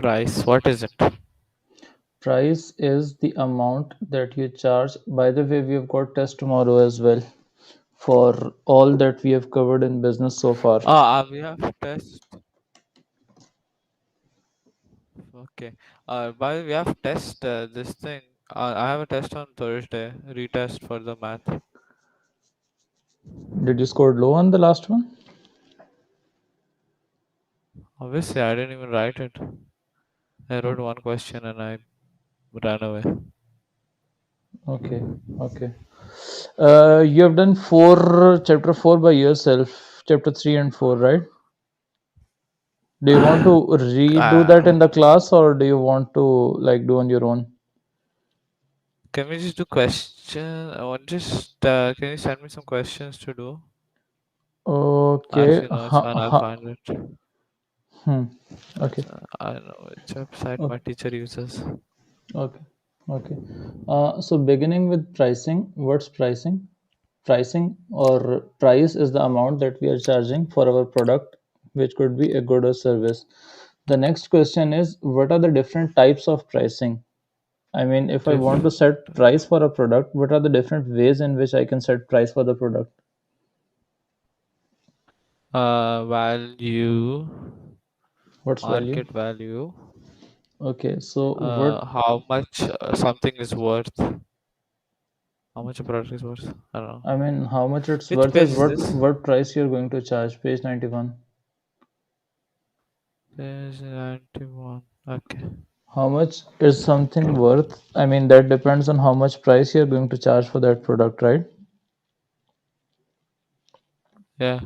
Price, what is it? Price is the amount that you charge. By the way, we have got test tomorrow as well for all that we have covered in business so far. We have test. Okay. By the way, we have test this thing. I have a test on Thursday. Retest for the math. Did you score low on the last one? Obviously, I didn't even write it. I wrote one question and I ran away. Okay, okay. You have done chapter 4 by yourself, chapter 3 and 4, right? Do you want to redo that uh, in the class or do you want to like do on your own? can we just do question? I want just can you send me some questions to do? Okay. Actually, no, it's fine. I'll find it. Hmm. Okay. I know which website my Okay. teacher uses. Okay. Okay. So beginning with pricing, what's pricing? Pricing or price is the amount that we are charging for our product, which could be a good or service. The next question is, what are the different types of pricing? I mean, if I want to Different set price for a product, what are the different ways in which I can set price for the product? value, What's value? market value, Okay, so what? how much something is worth, how much a product is worth. I don't know. I mean, how much it's Which worth page is is what this? price you're going to charge. Page 91. Page 91. Okay. How much is something worth? I mean, that depends on how much price you're going to charge for that product, right? Yeah.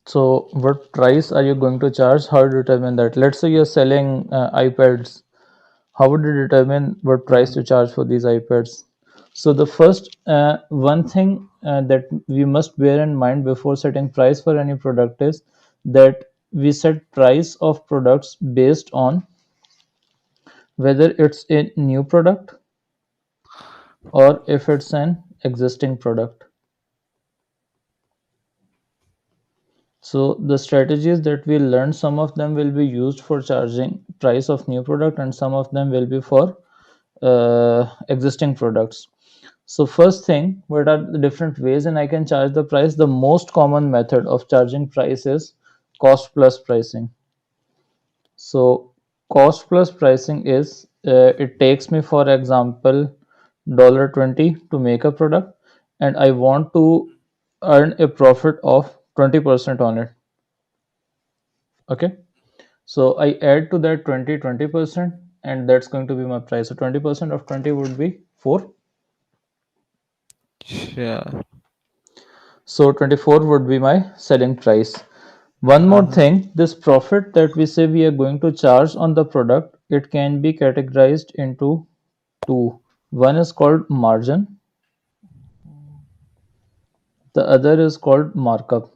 So, what price are you going to charge? How do you determine that? Let's say you're selling iPads. How would you determine what price Yeah. to charge for these iPads? So, the first one thing that we must bear in mind before setting price for any product is that we set price of products based on whether it's a new product or if it's an existing product. So the strategies that we learned, some of them will be used for charging price of new product and some of them will be for existing products. So first thing, what are the different ways and I can charge the price? The most common method of charging price is cost plus pricing. So cost plus pricing is it takes me for example $20 to make a product and I want to earn a profit of 20% on it. Okay, so I add to that 20% and that's going to be my price. So 20% of 20 would be 4. Yeah. So 24 would be my selling price. One more Uh-huh. thing, this profit that we say we are going to charge on the product, it can be categorized into two. One is called margin, the other is called markup.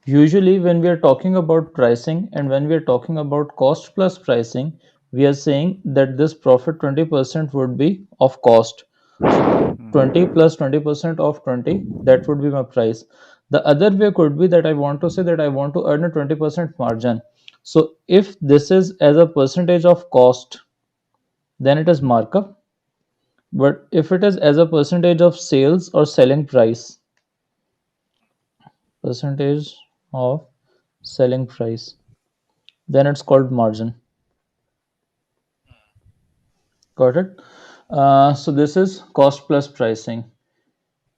Usually, when we are talking about pricing and when we are talking about cost plus pricing, we are saying that this profit 20% would be of cost. So 20 Hmm. plus 20% of 20, that would be my price. The other way could be that I want to say that I want to earn a 20% margin. So if this is as a percentage of cost, then it is markup. But if it is as a percentage of sales or selling price, percentage of selling price, then it's called margin. Got it? So this is cost plus pricing.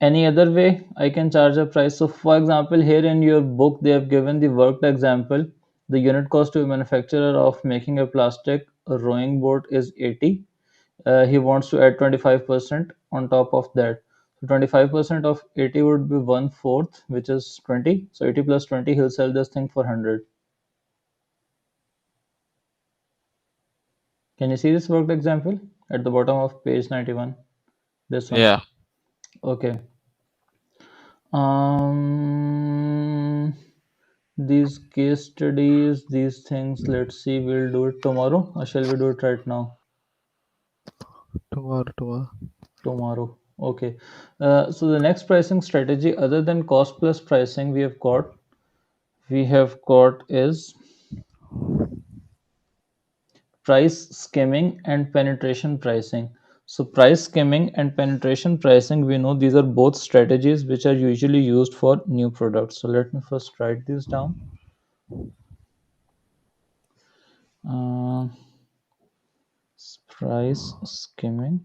Any other way I can charge a price? So for example, here in your book, they have given the worked example. The unit cost to a manufacturer of making a plastic rowing boat is 80. He wants to add 25% on top of that. So 25% of 80 would be one fourth, which is 20. So 80 plus 20, he'll sell this thing for 100. Can you see this worked example at the bottom of page 91? This one. Yeah. Okay. Um, these case studies, these things, let's see, we'll do it tomorrow or shall we do it right now? Tomorrow, tomorrow. Tomorrow. Okay. So the next pricing strategy other than cost plus pricing we have got is price skimming and penetration pricing. So price skimming and penetration pricing, we know these are both strategies which are usually used for new products. So let me first write this down. uh, Price skimming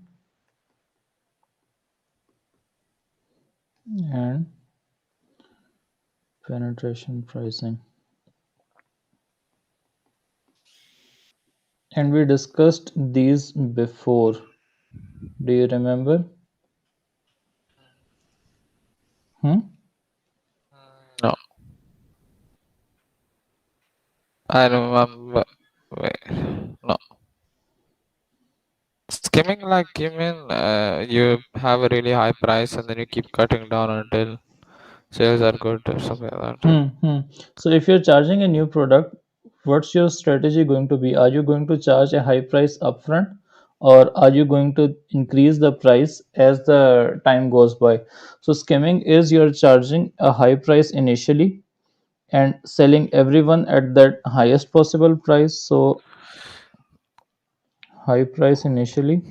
and penetration pricing, and we discussed these before. Do you remember? Hmm? No, I remember. Wait, no. Skimming, like you mean you have a really high price and then you keep cutting down until sales are good or something like that. Hmm. So if you're charging a new product, what's your strategy going to be? Are you going to charge a high price upfront, or are you going to increase the price as the time goes by? So skimming is you're charging a high price initially and selling everyone at that highest possible price. So high price initially,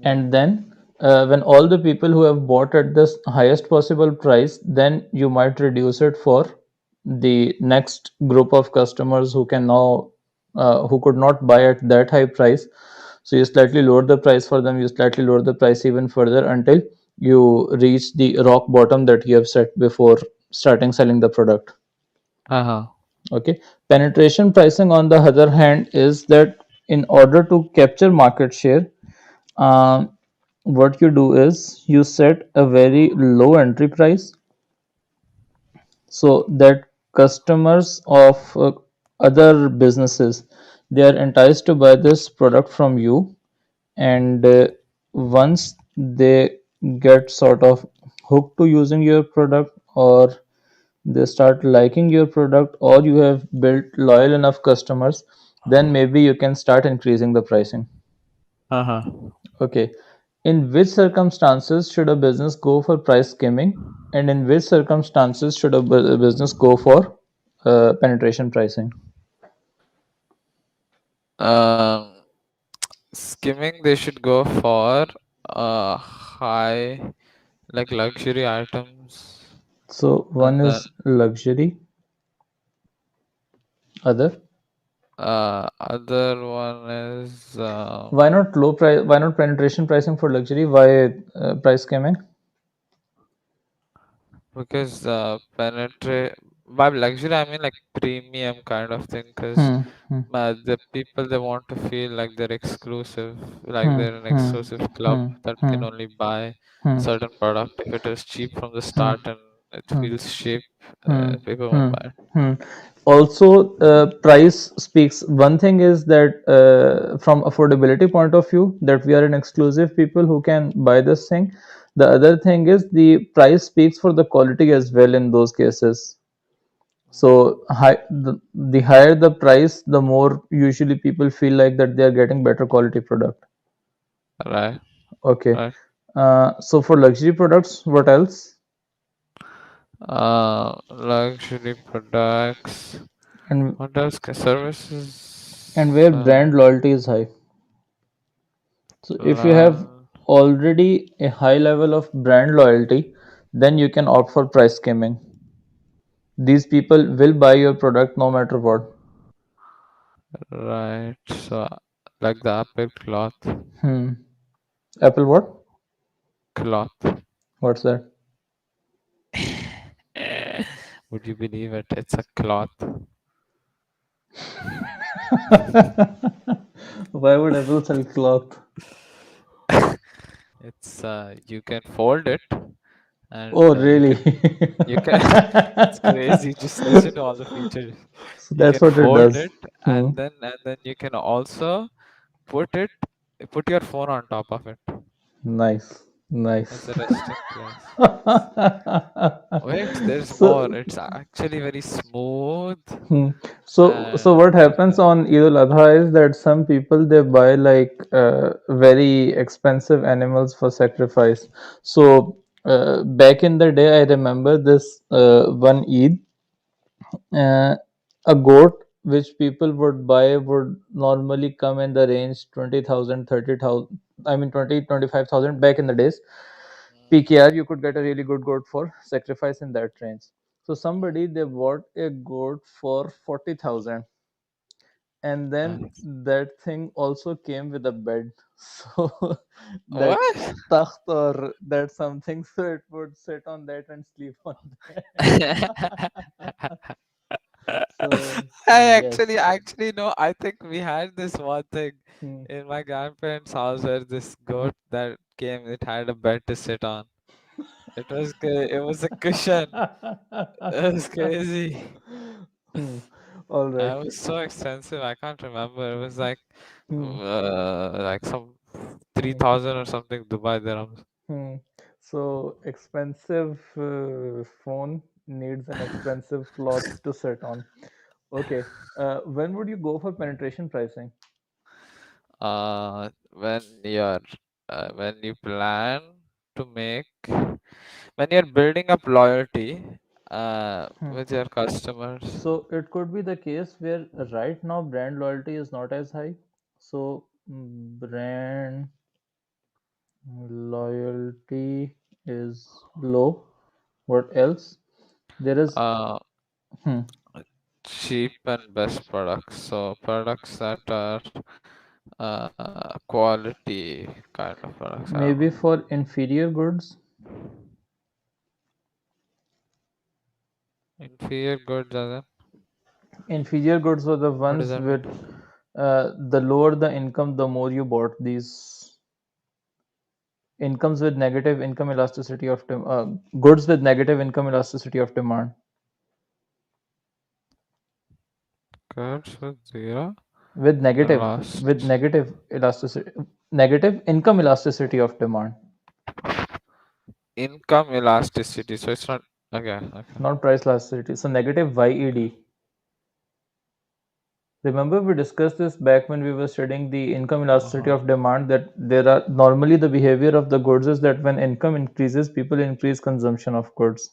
and then when all the people who have bought at this highest possible price, then you might reduce it for the next group of customers who can now who could not buy at that high price. So you slightly lower the price for them, you slightly lower the price even further until you reach the rock bottom that you have set before starting selling the product. Uh-huh. Okay. Penetration pricing, on the other hand, is that in order to capture market share, um, what you do is you set a very low entry price so that customers of other businesses, they are enticed to buy this product from you, and once they get sort of hooked to using your product, or they start liking your product, or you have built loyal enough customers, then maybe you can start increasing the pricing. Uh-huh. Okay. In which circumstances should a business go for price skimming, and in which circumstances should a business go for penetration pricing? Um, Skimming, they should go for high, like luxury items, So and one then is luxury, other. other one is Why not low price? Why not penetration pricing for luxury? Why price skimming? because penetrate by luxury I mean like premium kind of thing. Because Hmm. Hmm. the people, they want to feel like they're exclusive, like Hmm. they're an Hmm. exclusive club Hmm. that Hmm. can only buy Hmm. certain product. If it is cheap from the Hmm. start and it Hmm. feels cheap, Hmm. people won't Hmm. buy it. Hmm. Also, price speaks. One thing is that from affordability point of view, that we are an exclusive people who can buy this thing. The other thing is the price speaks for the quality as well in those cases. So the higher the price, the more usually people feel like that they are getting better quality product. Right, Okay. right. So for luxury products, what else? Luxury products. And What else? Services. where brand loyalty is high. So if you have Brand. already a high level of brand loyalty, then you can opt for price skimming. These people will buy your product no matter what. Right. So, like the Apple cloth. Hmm. Apple what? Cloth. What's that? Would you believe it? It's a cloth. Why would Apple sell cloth? It's you can fold it, Oh, and really? you can it's crazy. Just listen to all the features. So You that's can what it fold does. it, Hmm. and then you can also put it put your phone on top of it Nice. as Nice. a resting place. Wait, there's more. So, It's actually very smooth hmm. So and what happens on Eid al Adha is that some people they buy like very expensive animals for sacrifice. So Back in the day, I remember this one Eid, uh, a goat which people would buy would normally come in the range 20,000, 30,000. I mean 20, 25,000 back in the days. PKR, you could get a really good goat for sacrifice in that range. So somebody they bought a goat for 40,000, and then Nice. that thing also came with a bed. So that What? takht or that something, so it would sit on that and sleep on that. So yes. I actually know. I think we had this one thing Hmm. in my grandparents' house where this goat that came, it had a bed to sit on. It was a cushion. It was crazy. Hmm. All right. It was so expensive. I can't remember. It was Hmm. like some three Hmm. thousand or something Dubai dirhams. Hmm. So expensive phone needs an expensive cloth to sit on. Okay. When would you go for penetration pricing? When when you plan to make when you're building up loyalty Hmm. with your customers. So it could be the case where right now brand loyalty is not as high. So brand loyalty is low. What else? There is. Uh, Hmm. Cheap and best products. So products that are quality kind of products. I don't Maybe know. for inferior goods. Inferior goods, as in, Inferior goods were the what does ones that mean? with the lower the income, the more you bought these incomes with negative income elasticity of goods with negative income elasticity of demand. Goods with zero With negative, with last negative elasticity, negative income elasticity of demand, income elasticity. So it's not okay. Okay. not price elasticity. So negative YED. Remember, we discussed this back when we were studying the income elasticity Uh-huh. of demand. That there are normally the behavior of the goods is that when income increases, people increase consumption of goods,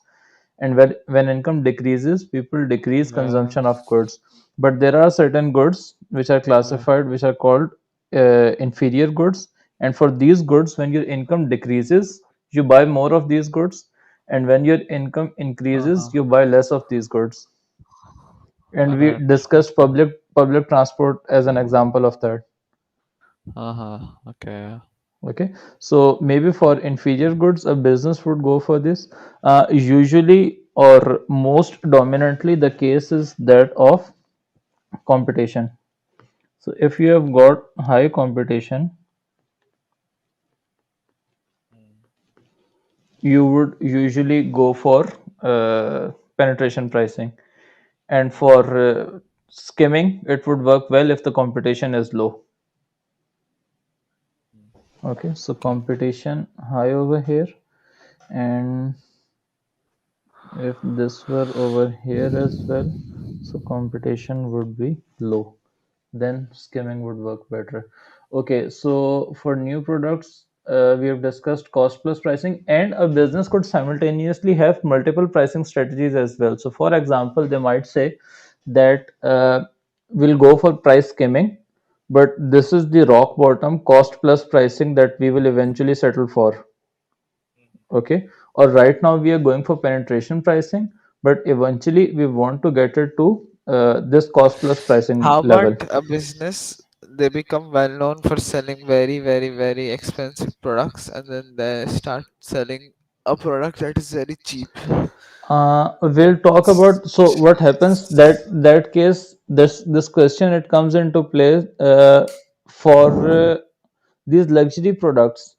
and when income decreases, people decrease consumption of Balance. goods. But there are certain goods which are Uh, classified, which are called inferior goods, and for these goods, when your income decreases, you buy more of these goods, and when your income increases, uh-huh. you buy less of these goods. And we Alright. discussed Okay. public transport as an example of that. Uh-huh. Okay. Okay, so maybe for inferior goods a business would go for this. Usually or most dominantly the case is that of competition. So if you have got high competition, Mm. you would usually go for penetration pricing, and for skimming it would work well if the competition is low. Mm. Okay, so Okay. competition high over here, and if this were over here as well, so competition would be low, then skimming would work better. Okay, so for new products, we have discussed cost plus pricing, and a business could simultaneously have multiple pricing strategies as well. So for example, they might say that we'll go for price skimming, but this is the rock bottom cost plus pricing that we will eventually settle for. Okay, or right now we are going for penetration pricing, but eventually we want to get it to this cost plus pricing How about level. a business? They become well known for selling very, very, very expensive products, and then they start selling a product that is very cheap. We'll talk about, so what happens that case, this question it comes into play for these luxury products.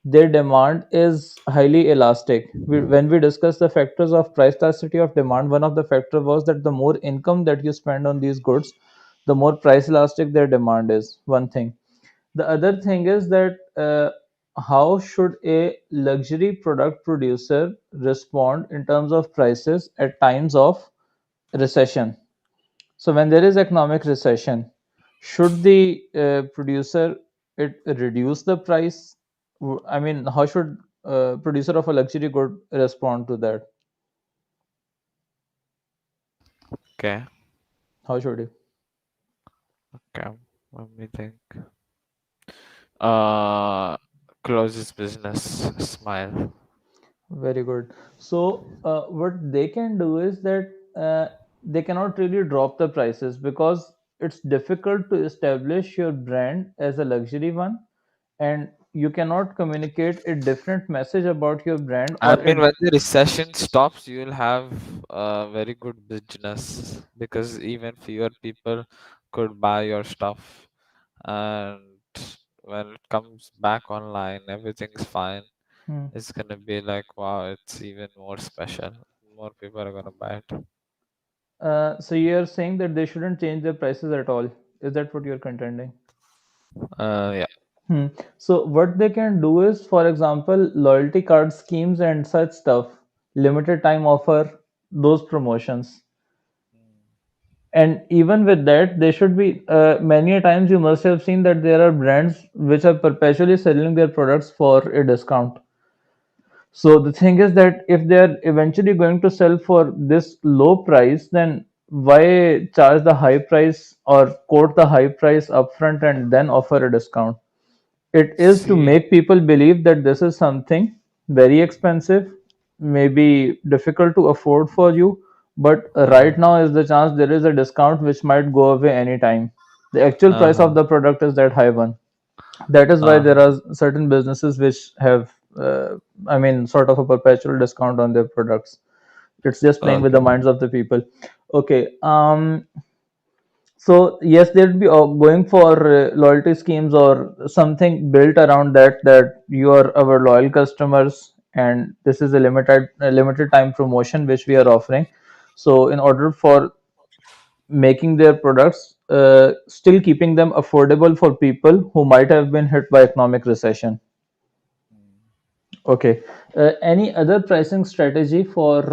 Their demand is highly elastic. When we discuss the factors of price elasticity of demand, one of the factor was that the more income that you spend on these goods, the more price elastic their demand is, one thing. The other thing is that how should a luxury product producer respond in terms of prices at times of recession? So when there is economic recession, should the producer it reduce the price? I mean, how should producer of a luxury good respond to that? Okay. How should he? Okay. Let me think. Uh, close his business. Smile. Very good. So, what they can do is that they cannot really drop the prices because it's difficult to establish your brand as a luxury one, and you cannot communicate a different message about your brand I or mean, it. when the recession stops, you'll have a very good business because even fewer people could buy your stuff. And when it comes back online, everything's fine. Hmm. It's gonna be like, wow, it's even more special. More people are gonna buy it. So you're saying that they shouldn't change their prices at all. Is that what you're contending? Yeah. Hmm. So what they can do is, for example, loyalty card schemes and such stuff, limited time offer, those promotions. And even with that, they should be many a times you must have seen that there are brands which are perpetually selling their products for a discount. So the thing is that if they are eventually going to sell for this low price, then why charge the high price or quote the high price upfront and then offer a discount? It is to See. make people believe that this is something very expensive, maybe difficult to afford for you, but Uh-huh. right now is the chance there is a discount which might go away anytime. The actual price of Uh-huh. the product is that high one. That is why there Uh-huh. are certain businesses which have, I mean, sort of a perpetual discount on their products. It's just playing with the Okay. minds of the people. Okay. So yes, they'll be going for loyalty schemes or something built around that. That you are our loyal customers, and this is a limited time promotion which we are offering. So in order for making their products, still keeping them affordable for people who might have been hit by economic recession. Okay. Any other pricing strategy for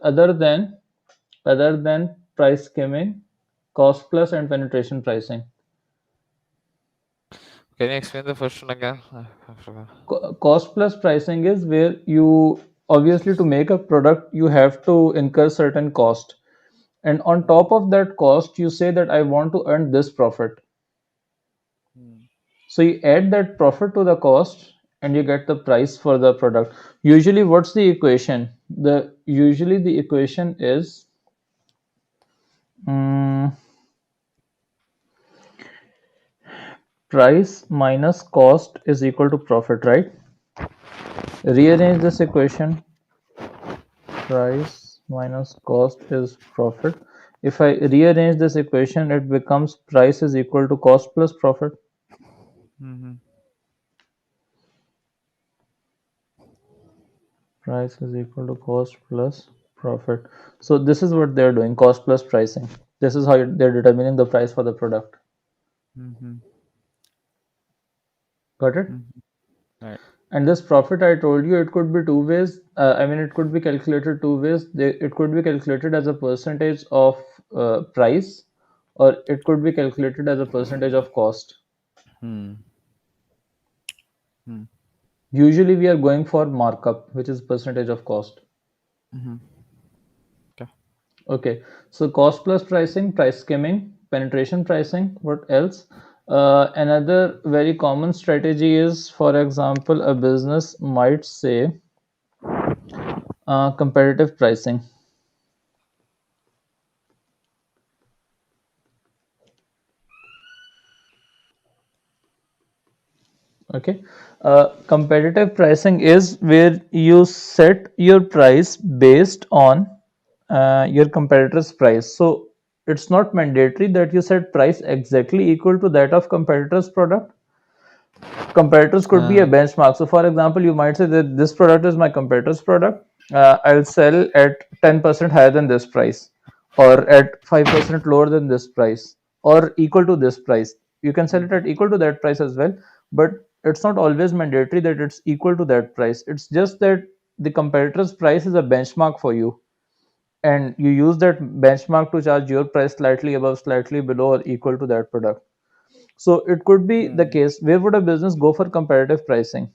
other than price skimming, cost plus, and penetration pricing? Can you explain the first one again? I forgot. Cost plus pricing is where you obviously to make a product you have to incur certain cost, and on top of that cost you say that I want to earn this profit. Hmm. So you add that profit to the cost and you get the price for the product. Usually what's the equation? The equation is mm, price minus cost is equal to profit, right? Rearrange this equation. Price minus cost is profit. If I rearrange this equation, it becomes price is equal to cost plus profit. Mm-hmm. Price is equal to cost plus profit. So this is what they're doing, cost plus pricing. This is how they're determining the price for the product. Mm-hmm. Got it? Mm-hmm. Right. And this profit, I told you, it could be two ways. I mean, it could be calculated two ways. It could be calculated as a percentage of price, or it could be calculated as a percentage of cost. Hmm. Hmm. Usually, we are going for markup, which is percentage of cost. Mm-hmm. Okay. Okay, so cost plus pricing, price skimming, penetration pricing. What else? Another very common strategy is, for example, a business might say competitive pricing. Okay, competitive pricing is where you set your price based on your competitor's price. So it's not mandatory that you set price exactly equal to that of competitor's product. Competitors could be a Uh, benchmark. So, for example, you might say that this product is my competitor's product. I'll sell at 10% higher than this price, or at 5% lower than this price, or equal to this price. You can sell it at mhm. equal to that price as well, but it's not always mandatory that it's equal to that price. It's just that the competitor's price is a benchmark for you, and you use that benchmark to charge your price slightly above, slightly below, or equal to that product. So it could be the Hmm. case where would a business go for competitive pricing?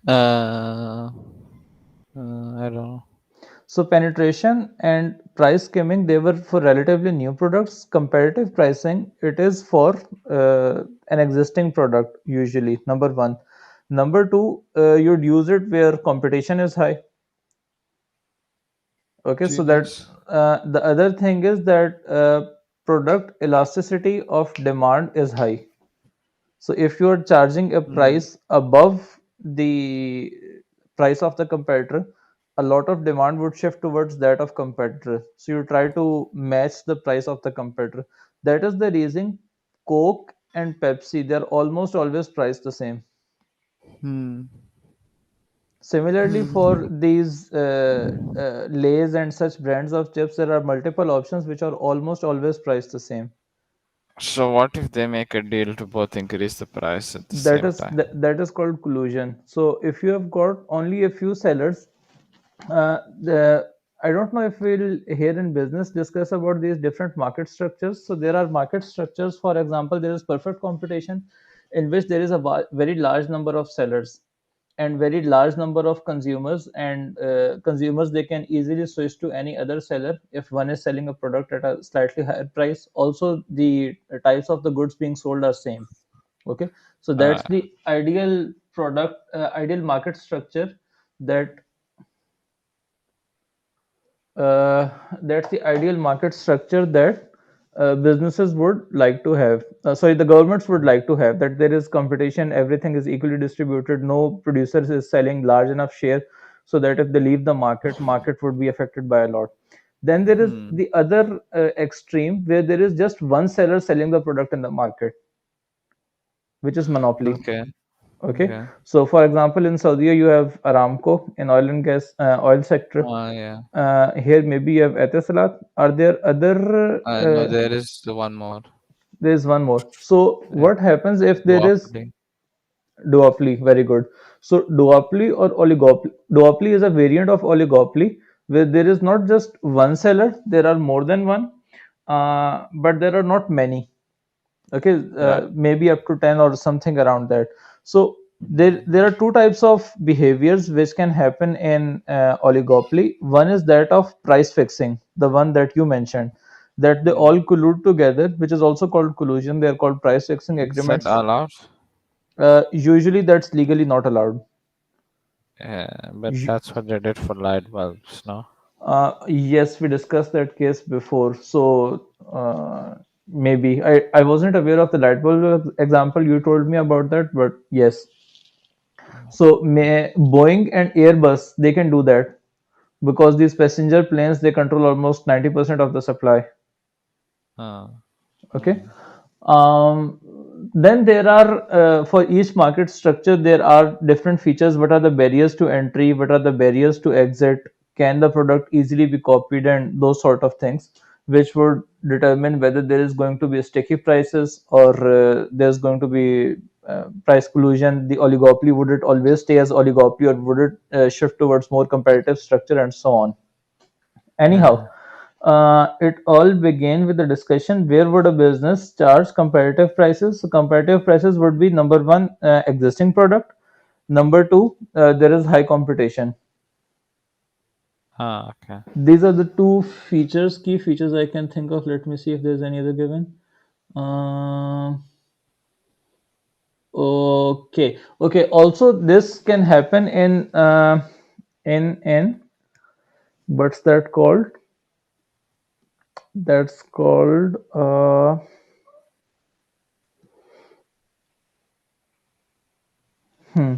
Uh, I don't know. So penetration and price skimming, they were for relatively new products. Comparative pricing, it is for an existing product usually. Number one. Number two, you'd use it where competition is high. Okay, so that Genius. the other thing is that product elasticity of demand is high. So if you are charging a Hmm. price above the price of the competitor, a lot of demand would shift towards that of competitor. So you try to match the price of the competitor. That is the reason Coke and Pepsi, they're almost always priced the same. Hmm. Similarly, for Hmm. these Lays and such brands of chips, there are multiple options which are almost always priced the same. So what if they make a deal to both increase the price at the That same is time? that is called collusion. So if you have got only a few sellers, the I don't know if we'll here in business discuss about these different market structures. So there are market structures. For example, there is perfect competition, in which there is a very large number of sellers and very large number of consumers, and consumers, they can easily switch to any other seller if one is selling a product at a slightly higher price. Also, the types of the goods being sold are same. Okay, so Uh, that's the ideal product, ideal market structure that uh, that's the ideal market structure that businesses would like to have. Sorry, the governments would like to have, that there is competition, everything is equally distributed, no producer is selling large enough share, so that if they leave the market would be affected by a lot. Then there is hmm. the other extreme, where there is just one seller selling the product in the market, which is monopoly. Okay. Okay, Okay. so for example, in Saudi you have Aramco in oil and gas, oil sector. Yeah. Here maybe you have Etisalat. Are there other? No, there is the one more. There is one more. So Yeah. what happens if there is Duopoly. duopoly? Very good. So duopoly or oligopoly. Duopoly is a variant of oligopoly, where there is not just one seller. There are more than one, but there are not many. Okay, Right. maybe up to 10 or something around that. So there are two types of behaviors which can happen in oligopoly. One is that of price fixing, the one that you mentioned, that they Hmm. all collude together, which is also called collusion. They are called price fixing Is that agreements. allowed? Usually that's legally not allowed. Yeah, but that's what they did for light bulbs, no? Yes, we discussed that case before. So maybe I wasn't aware of the light bulb example. You told me about that, but yes. So Boeing and Airbus, they can do that because these passenger planes, they control almost 90% of the supply. Uh, Okay. hmm. Then there are for each market structure there are different features. What are the barriers to entry? What are the barriers to exit? Can the product easily be copied and those sort of things, which would determine whether there is going to be sticky prices or there's going to be price collusion. The oligopoly, would it always stay as oligopoly, or would it shift towards more competitive structure, and so on. Anyhow, Yeah. it all began with a discussion, where would a business charge comparative prices. So comparative prices would be number one, existing product. Number two, there is high competition. Okay. These are the two features, key features I can think of. Let me see if there's any other given. Um okay, okay. Also, this can happen in what's that called? That's called hmm.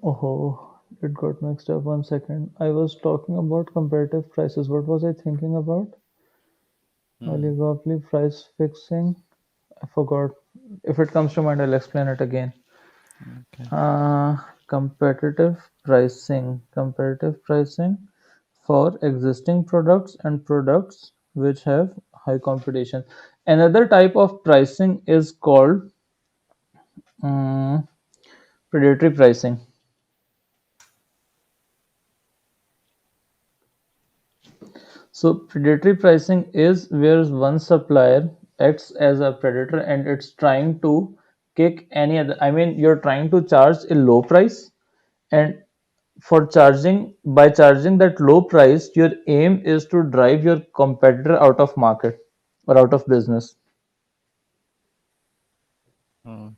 Oh, it got mixed up. 1 second. I was talking about comparative prices. What was I thinking about? Hmm. Oligopoly, price fixing. I forgot. If it comes to mind, I'll explain it again. Okay. Uh, Competitive pricing. Comparative pricing for existing products and products which have high competition. Another type of pricing is called um, predatory pricing. So predatory pricing is where one supplier acts as a predator and it's trying to kick any other. I mean, you're trying to charge a low price, and for charging by charging that low price, your aim is to drive your competitor out of market or out of business. Mm.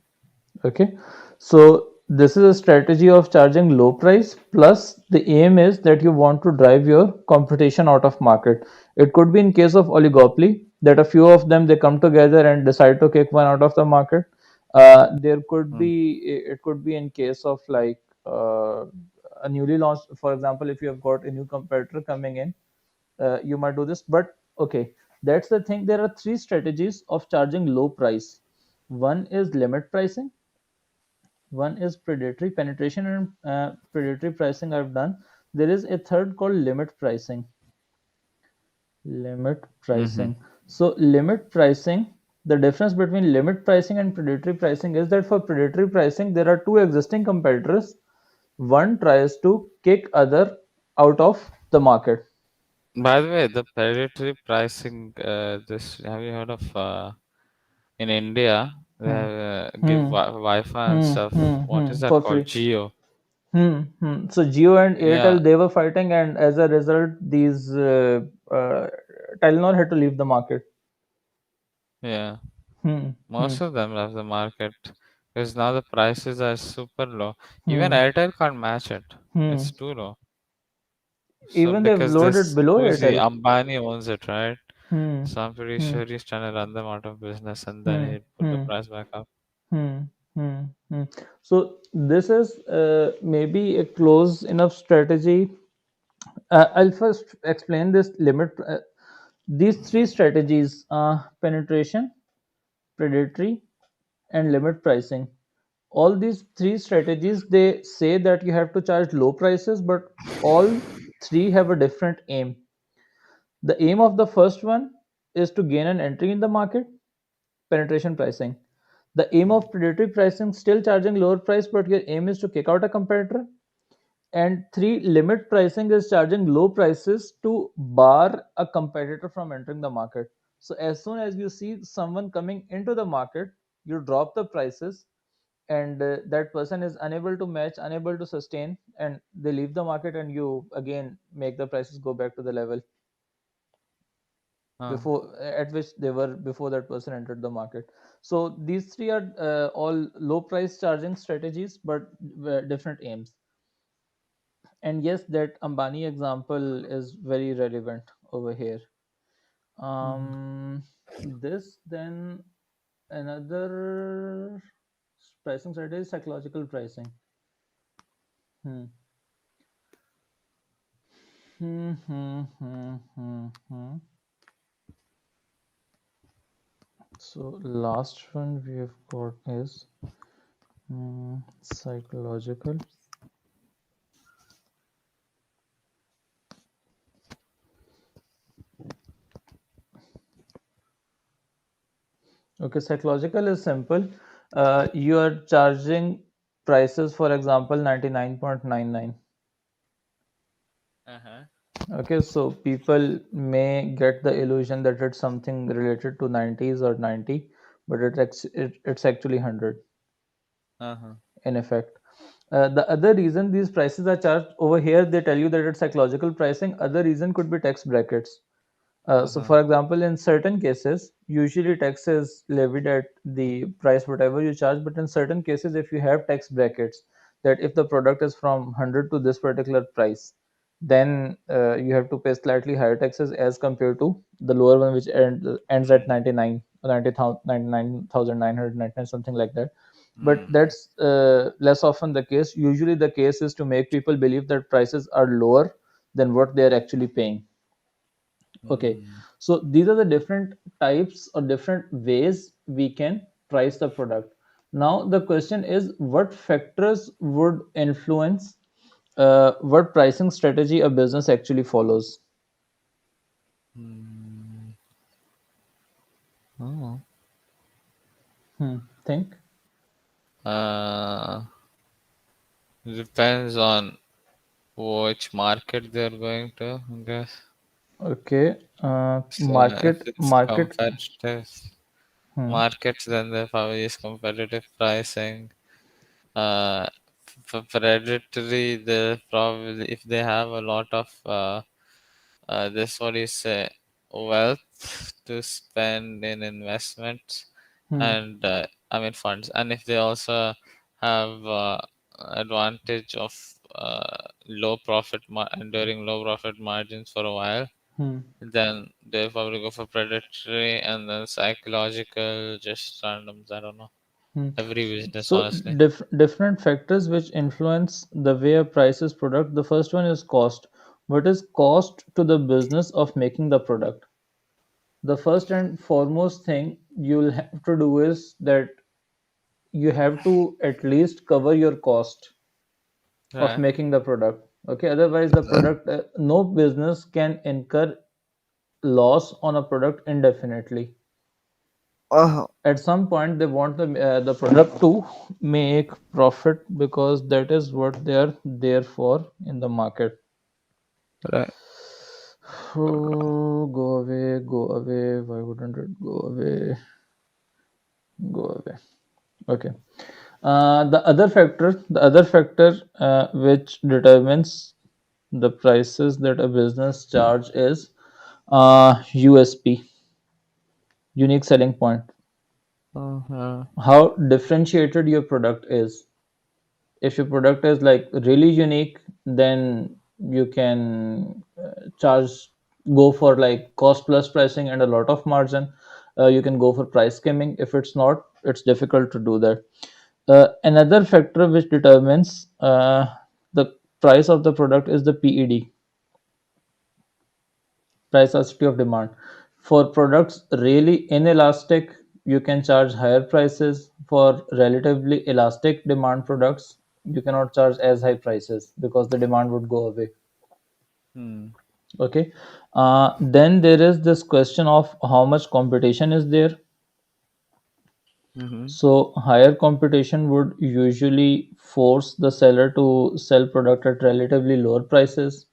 Okay, so this is a strategy of charging low price, plus the aim is that you want to drive your competition out of market. It could be in case of oligopoly that a few of them they come together and decide to kick one out of the market. There could Mm. be, it could be in case of like a newly launched, for example, if you have got a new competitor coming in, you might do this. But okay, that's the thing, there are three strategies of charging low price. One is limit pricing, one is predatory penetration, and predatory pricing I've done. There is a third called limit pricing. Limit Mm-hmm. pricing. So limit pricing, the difference between limit pricing and predatory pricing is that for predatory pricing, there are two existing competitors. One tries to kick other out of the market. By the way, the predatory pricing, this have you heard of in India, they Hmm. give Hmm. Wi-Fi and Hmm. stuff. Hmm. What is that For called? free. Geo. So Jio and Yeah, Airtel, they were fighting, and as a result, these Telenor had to leave the market. yeah. Hmm. Hmm. Most of them left the market because now the prices are super low. Even Hmm. Airtel can't match it. Hmm. It's too low. So Even they've because lowered it this, below who is he? Airtel. Ambani owns it, right? Hmm. So I'm pretty Hmm. sure he's trying to run them out of business, and then Hmm. he put the Hmm. price back up. Hmm. Hmm. Hmm. So this is maybe a close enough strategy. I'll first explain this limit. These three strategies: penetration, predatory, and limit pricing. All these three strategies, they say that you have to charge low prices, but all three have a different aim. The aim of the first one is to gain an entry in the market, penetration pricing. The aim of predatory pricing, still charging lower price, but your aim is to kick out a competitor. And three, limit pricing is charging low prices to bar a competitor from entering the market. So as soon as you see someone coming into the market, you drop the prices, and that person is unable to match, unable to sustain, and they leave the market, and you again make the prices go back to the level Huh. before at which they were before that person entered the market. So these three are all low price charging strategies, but different aims. And yes, that Ambani example is very relevant over here. Mhm. This then another pricing strategy is psychological pricing. Hmm. Hmm, hmm, hmm, hmm, hmm. So last one we have got is psychological. Okay, psychological is simple. You are charging prices, for example, 99.99. Uh-huh. Okay, so people may get the illusion that it's something related to 90s or 90, but it's actually 100 Uh-huh. in effect. The other reason these prices are charged over here, they tell you that it's psychological pricing. Other reason could be tax brackets. So, Uh-huh. for example, in certain cases, usually tax is levied at the price whatever you charge. But in certain cases, if you have tax brackets, that if the product is from 100 to this particular price, then you have to pay slightly higher taxes as compared to the lower one, which ends at Mm. 99 or 99,999, something like that. But Mm. that's less often the case. Usually, the case is to make people believe that prices are lower than what they are actually paying. Okay, Mm. so these are the different types or different ways we can price the product. Now the question is, what factors would influence what pricing strategy a business actually follows? Mm. Oh. Think. Uh, Depends on which market they're going to, I guess. Okay, So if market it's market competitive. Hmm. markets, then they probably use competitive pricing. Uh, for predatory, they probably, if they have a lot of this what you say, wealth to spend in investments Hmm. and I mean funds, and if they also have advantage of low profit enduring low profit margins for a while, Hmm. then they probably go for predatory, and then psychological, just randoms. I don't know. Hmm. Every business, So honestly. different factors which influence the way a price is product. The first one is cost. What is cost to the business of making the product? The first and foremost thing you'll have to do is that you have to at least cover your cost of Right. making the product. Okay, otherwise the product, no business can incur loss on a product indefinitely. Uh-huh. At some point they want the product to make profit because that is what they are there for in the market. Right. Oh, go away, why wouldn't it go away, go away. Okay. The other factor which determines the prices that a business charge is USP, unique selling point. Uh-huh. How differentiated your product is. If your product is like really unique, then you can charge, go for like cost plus pricing and a lot of margin. You can go for price skimming. If it's not, it's difficult to do that. Another factor which determines the price of the product is the PED, price elasticity of demand. For products really inelastic, you can charge higher prices. For relatively elastic demand products, you cannot charge as high prices because the demand would go away. Hmm. Okay. Then there is this question of how much competition is there. Mm-hmm. So higher competition would usually force the seller to sell product at relatively lower prices.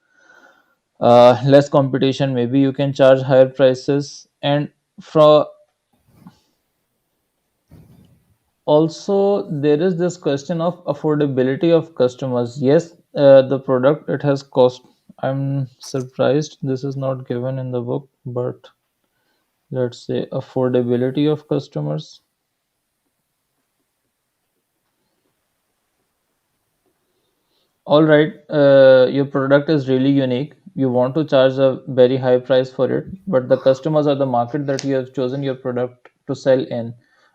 Less competition, maybe you can charge higher prices. And for also there is this question of affordability of customers. Yes, the product it has cost. I'm surprised this is not given in the book, but let's say affordability of customers. All right, your product is really unique. You want to charge a very high price for it, but the customers are the market that you have chosen your product to sell in.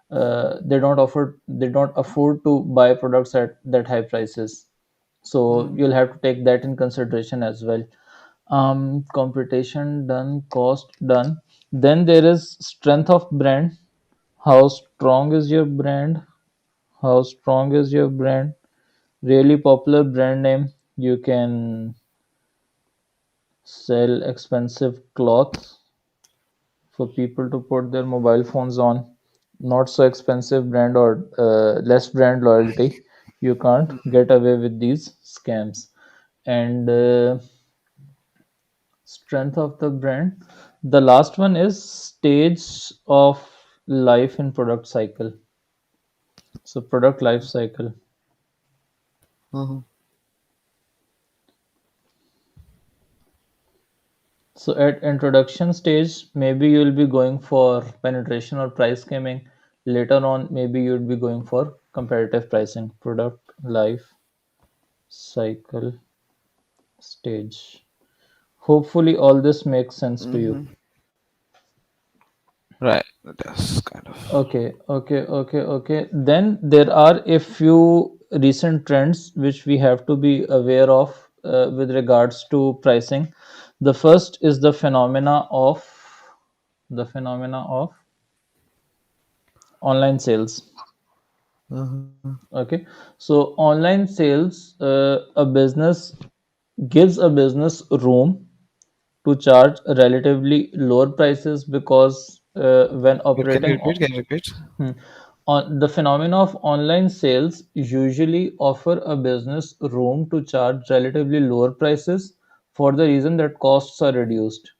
They don't afford to buy products at that high prices. So Mm-hmm. you'll have to take that in consideration as well. Competition done, cost done. Then there is strength of brand. How strong is your brand? How strong is your brand? Really popular brand name, you can sell expensive cloth for people to put their mobile phones on. Not so expensive brand or less brand loyalty, you can't get away with these scams. And strength of the brand, the last one is stage of life in product cycle. So product life cycle. Uh-huh. So at introduction stage, maybe you'll be going for penetration or price skimming. Later on, maybe you'd be going for competitive pricing. Product life cycle stage. Hopefully, all this makes sense to you. Mm-hmm. Right. That's kind of. Okay. Then there are a few recent trends which we have to be aware of with regards to pricing. The first is the phenomena of online sales. Uh-huh. Okay, so online sales, a business gives a business room to charge relatively lower prices because when Wait, can you operating repeat? Can you repeat? hmm, on the phenomena of online sales usually offer a business room to charge relatively lower prices for the reason that costs are reduced.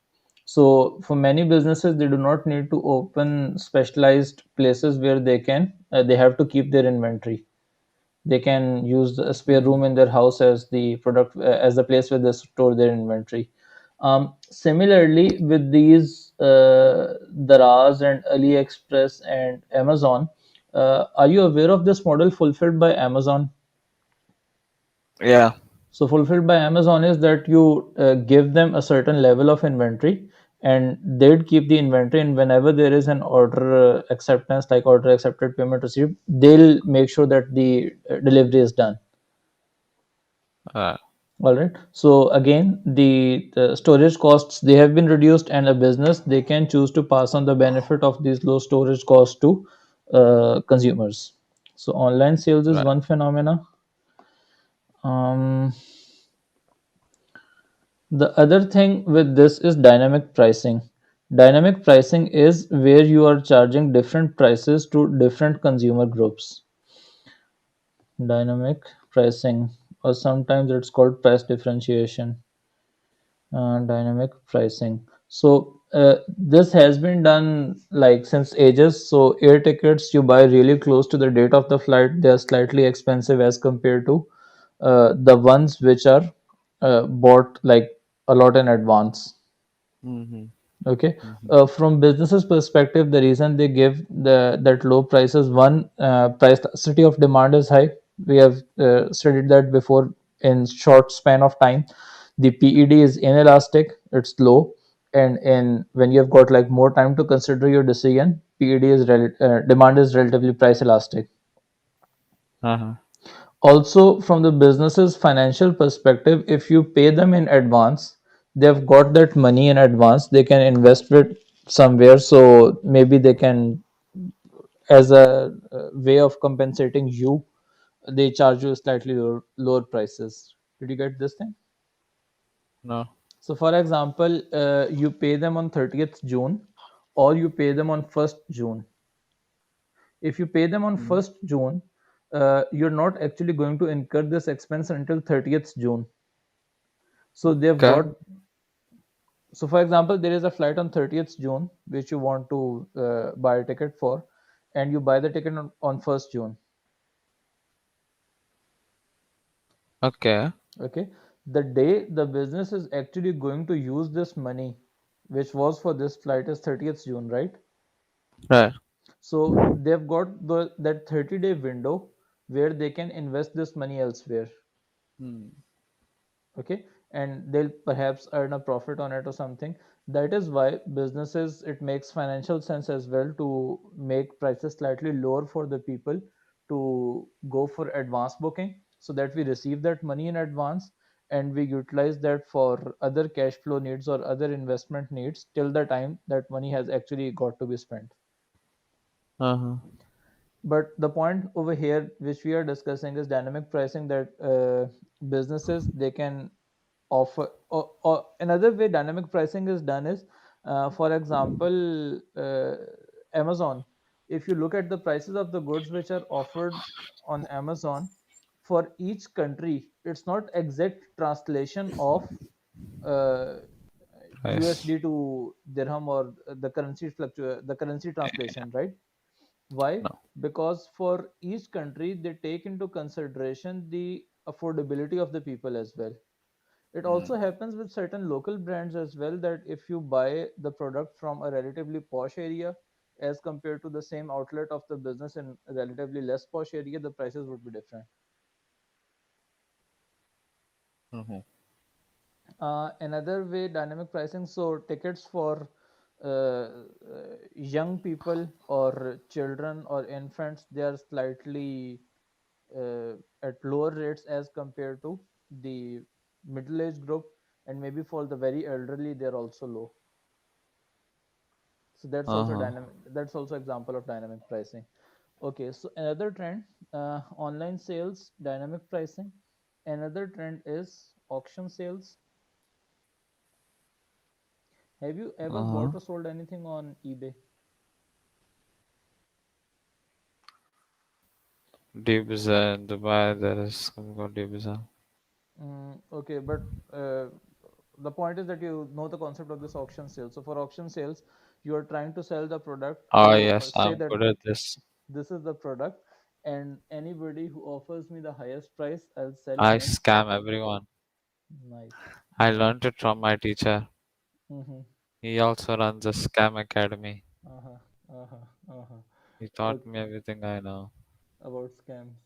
So for many businesses, they do not need to open specialized places where they have to keep their inventory. They can use a spare Mm-hmm. room in their house as the product as the place where they store their inventory. Similarly, with these Daraz and AliExpress and Amazon, are you aware of this model fulfilled by Amazon? Yeah. So fulfilled by Amazon is that you give them a certain level of inventory, and they'd keep the inventory. And whenever there is an order acceptance, like order accepted, payment received, they'll make sure that the delivery is done. Uh, All right. So again, the storage costs, they have been reduced, and a business, they can choose to pass on the benefit of these low storage costs to consumers. So online sales is right. one phenomena. Um, the other thing with this is dynamic pricing. Dynamic pricing is where you are charging different prices to different consumer groups. Dynamic pricing, or sometimes it's called price differentiation. Dynamic pricing. So this has been done like since ages. So air tickets you buy really close to the date of the flight, they are slightly expensive as compared to the ones which are bought like a lot in advance. Mm-hmm. Okay. Mm-hmm. From businesses perspective, the reason they give the that low prices, one, price city of demand is high. We have studied that before. In short span of time, the PED is inelastic, it's low. And in when you have got like more time to consider your decision, demand is relatively price elastic. Uh-huh. Also, from the business's financial perspective, if you pay them in advance, they've got that money in advance, they can invest it somewhere. So maybe they can, as a way of compensating you, they charge you slightly lower prices. Did you get this thing? No. So for example, you pay them on 30th June, or you pay them on 1st June. If you pay them on Mm. 1st June, you're not actually going to incur this expense until 30th June. So they've Okay. got, so for example, there is a flight on 30th June which you want to buy a ticket for, and you buy the ticket on 1st June. Okay. Okay. The day the business is actually going to use this money, which was for this flight, is 30th June, right? Right. So they've got that 30-day window where they can invest this money elsewhere. Mm. Okay. And they'll perhaps earn a profit on it or something. That is why businesses, it makes financial sense as well to make prices slightly lower for the people to go for advance booking, so that we receive that money in advance, and we utilize that for other cash flow needs or other investment needs till the time that money has actually got to be spent. Uh-huh. But the point over here which we are discussing is dynamic pricing, that businesses, they can offer, or another way dynamic pricing is done is, for example, Amazon. If you look at the prices of the goods which are offered on Amazon, for each country, it's not exact translation of uh, Nice. USD to dirham, or the currency translation, right? Why? No. Because for each country, they take into consideration the affordability of the people as well. It Mm. also happens with certain local brands as well, that if you buy the product from a relatively posh area as compared to the same outlet of the business in a relatively less posh area, the prices would be different. Mm-hmm. Another way dynamic pricing, so tickets for young people or children or infants, they are slightly at lower rates as compared to the middle age group, and maybe for the very elderly they're also low. So that's also Uh-huh. dynamic, that's also example of dynamic pricing. Okay, so another trend, online sales, dynamic pricing. Another trend is auction sales. Have you ever Uh-huh. bought or sold anything on eBay? Deep in Dubai, there is something called deep. Okay, but uh, The point is that you know the concept of this auction sale. So for auction sales, you are trying to sell the product. Oh You yes, say I'm that good at this. this is the product, and anybody who offers me the highest price, I'll sell I him. scam everyone. Nice. I learned it from my teacher. Mm-hmm. He also runs a scam academy. Uh-huh. Uh-huh. Uh-huh. He taught Okay. me everything I know. About scams.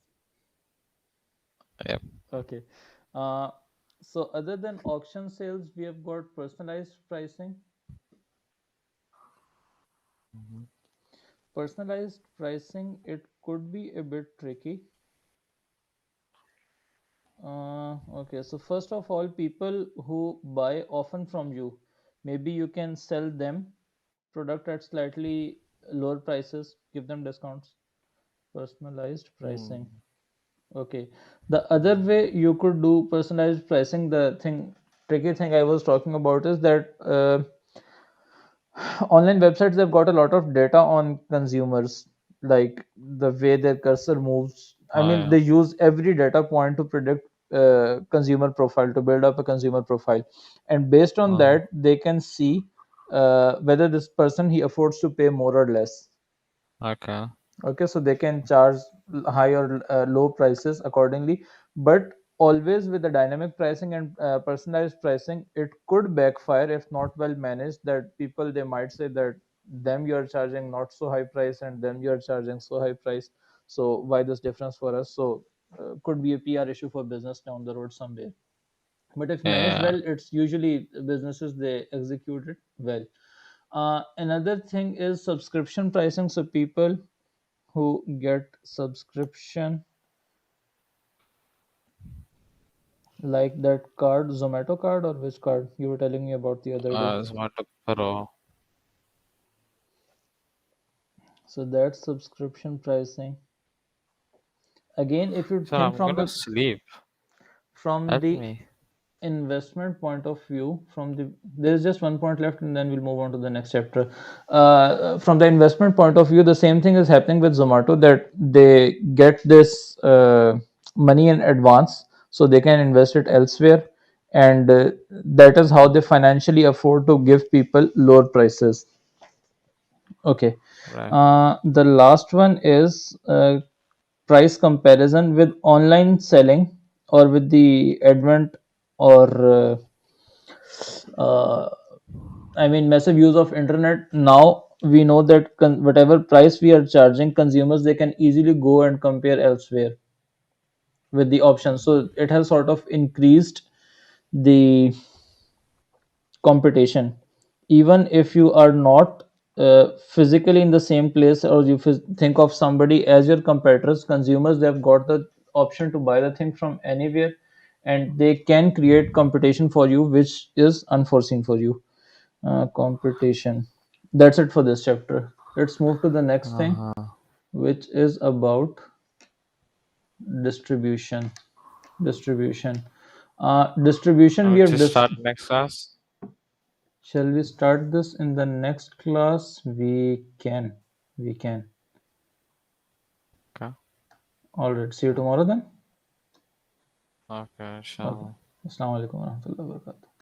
Yep. Okay. Uh, so other than auction sales, we have got personalized pricing. Mhm. Personalized pricing, it could be a bit tricky. Okay, so first of all, people who buy often from you, maybe you can sell them product at slightly lower prices, give them discounts. Personalized pricing. Mm. Okay. The other way you could do personalized pricing, the tricky thing I was talking about is that online websites, they've got a lot of data on consumers, like the way their cursor moves. I Oh mean, yeah. they use every data point to predict consumer profile, to build up a consumer profile, and based on Uh, that they can see whether this person he affords to pay more or less. okay. Okay, so they can charge high or low prices accordingly, but always with the dynamic pricing and personalized pricing, it could backfire if not well managed, that people, they might say that them you are charging not so high price and them you are charging so high price, so why this difference for us? So could be a PR issue for business down the road somewhere. But if managed Yeah. well, it's usually businesses, they execute it well. Another thing is subscription pricing. So people who get subscription, like that card, Zomato card, or which card you were telling me about the other day. Zomato Pro. So that subscription pricing, again, if you Sir, think I'm gonna sleep. from Help the me. investment point of view, from the there's just one point left and then we'll move on to the next chapter. From the investment point of view, the same thing is happening with Zomato, that they get this money in advance so they can invest it elsewhere, and that is how they financially afford to give people lower prices. Okay. Right. The last one is price comparison with online selling, or with the advent, or uh, I mean, massive use of internet. Now we know that whatever price we are charging consumers, they can easily go and compare elsewhere with the options. So it has sort of increased the competition. Even if you are not physically in the same place, or you think of somebody as your competitors, consumers, they've got the option to buy the thing from anywhere, and they can create competition for you, which is unforeseen for you. Competition. That's it for this chapter. Let's move to the next thing, Uh-huh. which is about distribution. Distribution, Can we we have just start next class? Shall we start this in the next class? We can. Okay. All right. See you tomorrow then. Okay, Okay. inshallah. Assalamu alaikum warahmatullahi wabarakatuh.